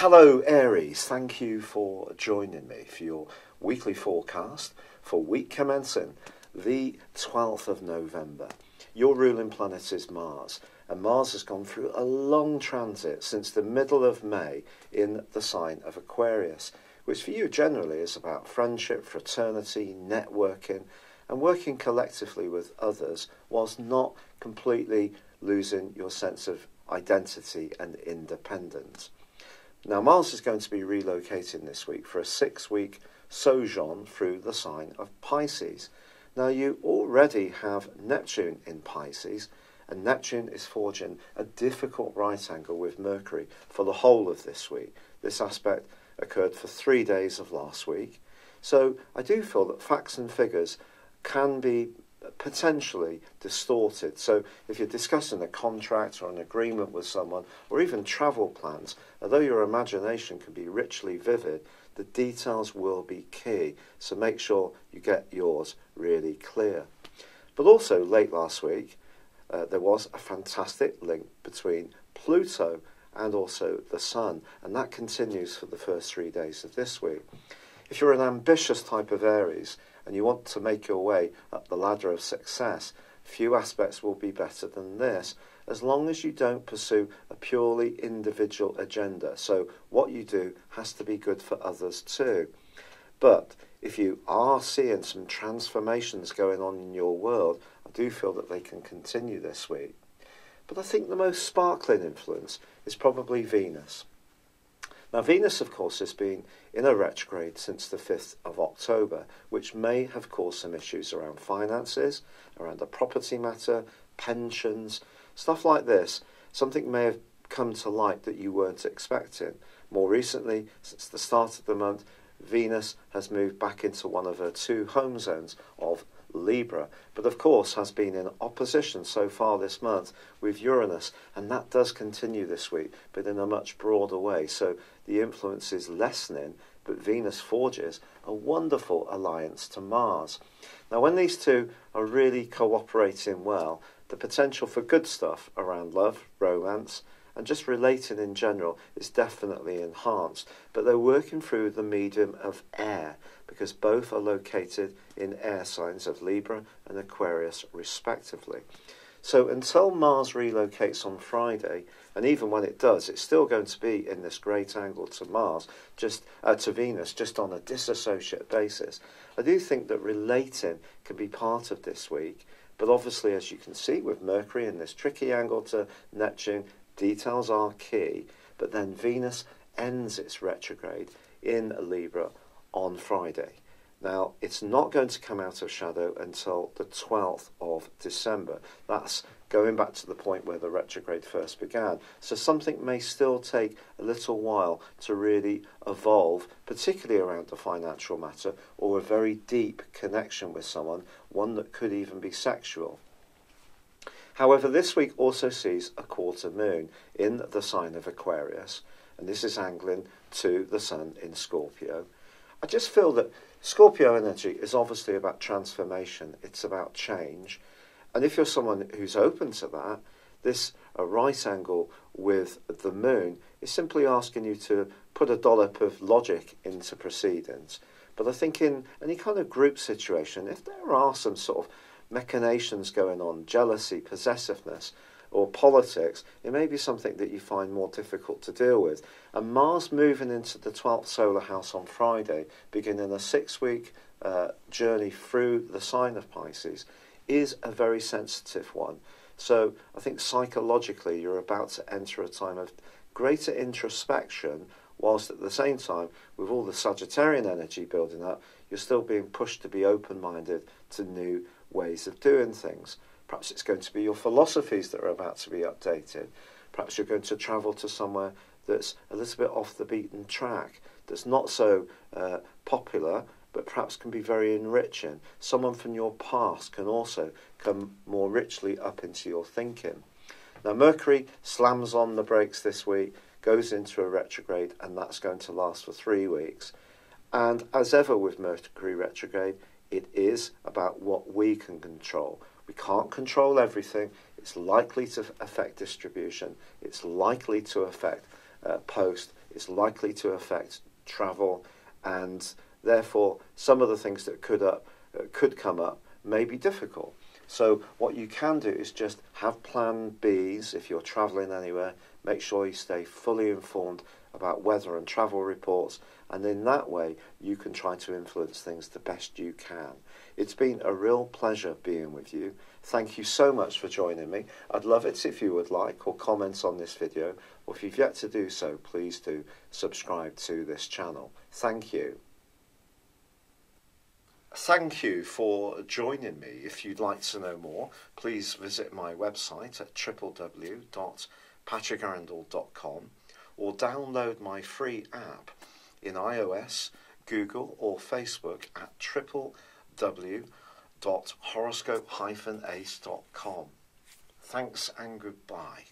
Hello Aries, thank you for joining me for your weekly forecast for week commencing the 12th of November. Your ruling planet is Mars, and Mars has gone through a long transit since the middle of May in the sign of Aquarius, which for you generally is about friendship, fraternity, networking, and working collectively with others whilst not completely losing your sense of identity and independence. Now, Mars is going to be relocating this week for a 6-week sojourn through the sign of Pisces. Now, you already have Neptune in Pisces, and Neptune is forging a difficult right angle with Mercury for the whole of this week. This aspect occurred for 3 days of last week. So I do feel that facts and figures can be potentially distorted. So if you're discussing a contract or an agreement with someone, or even travel plans, although your imagination can be richly vivid, the details will be key. So make sure you get yours really clear. But also late last week, there was a fantastic link between Pluto and also the Sun, and that continues for the first 3 days of this week. If you're an ambitious type of Aries and you want to make your way up the ladder of success, few aspects will be better than this, as long as you don't pursue a purely individual agenda. So what you do has to be good for others too. But if you are seeing some transformations going on in your world, I do feel that they can continue this week. But I think the most sparkling influence is probably Venus. Now, Venus, of course, has been in a retrograde since the 5th of October, which may have caused some issues around finances, around the property matter, pensions, stuff like this. Something may have come to light that you weren't expecting. More recently, since the start of the month, Venus has moved back into one of her 2 home zones of Libra, but of course has been in opposition so far this month with Uranus, and that does continue this week, but in a much broader way. So the influence is lessening, but Venus forges a wonderful alliance to Mars. Now, when these two are really cooperating well, the potential for good stuff around love, romance, and just relating in general is definitely enhanced, but they're working through the medium of air, because both are located in air signs of Libra and Aquarius respectively. So until Mars relocates on Friday, and even when it does, it's still going to be in this great angle to Mars, to Venus, just on a disassociate basis. I do think that relating can be part of this week, but obviously, as you can see with Mercury in this tricky angle to Neptune, details are key. But then Venus ends its retrograde in Libra on Friday. Now, it's not going to come out of shadow until the 12th of December. That's going back to the point where the retrograde first began. So something may still take a little while to really evolve, particularly around the financial matter or a very deep connection with someone, one that could even be sexual. However, this week also sees a quarter moon in the sign of Aquarius, and this is angling to the Sun in Scorpio. I just feel that Scorpio energy is obviously about transformation, it's about change, and if you're someone who's open to that, this right angle with the moon is simply asking you to put a dollop of logic into proceedings. But I think in any kind of group situation, if there are some sort of machinations going on, jealousy, possessiveness, or politics, it may be something that you find more difficult to deal with. And Mars moving into the 12th solar house on Friday, beginning a 6-week journey through the sign of Pisces, is a very sensitive one. So I think psychologically you're about to enter a time of greater introspection, whilst at the same time, with all the Sagittarian energy building up, you're still being pushed to be open-minded to new ways of doing things. Perhaps it's going to be your philosophies that are about to be updated. Perhaps you're going to travel to somewhere that's a little bit off the beaten track, that's not so popular, but perhaps can be very enriching. Someone from your past can also come more richly up into your thinking. Now, Mercury slams on the brakes this week, goes into a retrograde, and that's going to last for 3 weeks. And as ever with Mercury retrograde, it is about what we can control. We can't control everything. It's likely to affect distribution. It's likely to affect post It's likely to affect travel, and therefore some of the things that could come up may be difficult. So what you can do is just have plan Bs if you're travelling anywhere. Make sure you stay fully informed about weather and travel reports, and in that way you can try to influence things the best you can. It's been a real pleasure being with you. Thank you so much for joining me. I'd love it if you would like or comment on this video, or if you've yet to do so, please do subscribe to this channel. Thank you. Thank you for joining me. If you'd like to know more, please visit my website at www.patrickarundell.com or download my free app in iOS, Google or Facebook at www.horoscope-ace.com. Thanks and goodbye.